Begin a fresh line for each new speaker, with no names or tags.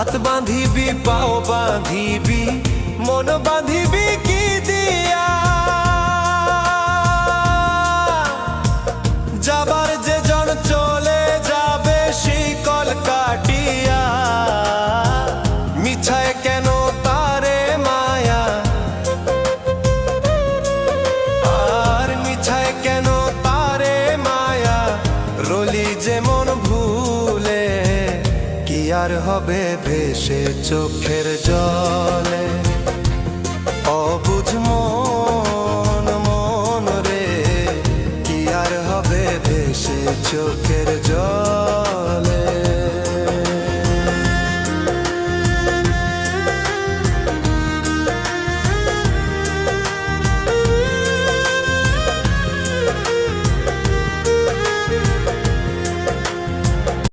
হাত বাঁধিবি পাও বাঁধিবি মন বাঁধিবি কি দিয়া যাবার যে জন চলে যাবে শিকল কাটিয়া মিছায় কেন তারে মায়া আর মিছায় কেন তারে মায়া রলি যেমন ভুলে কি আর হবে ভেসে চোখের জলে অবুঝ মন মন রে কি আর হবে ভেসে চোখ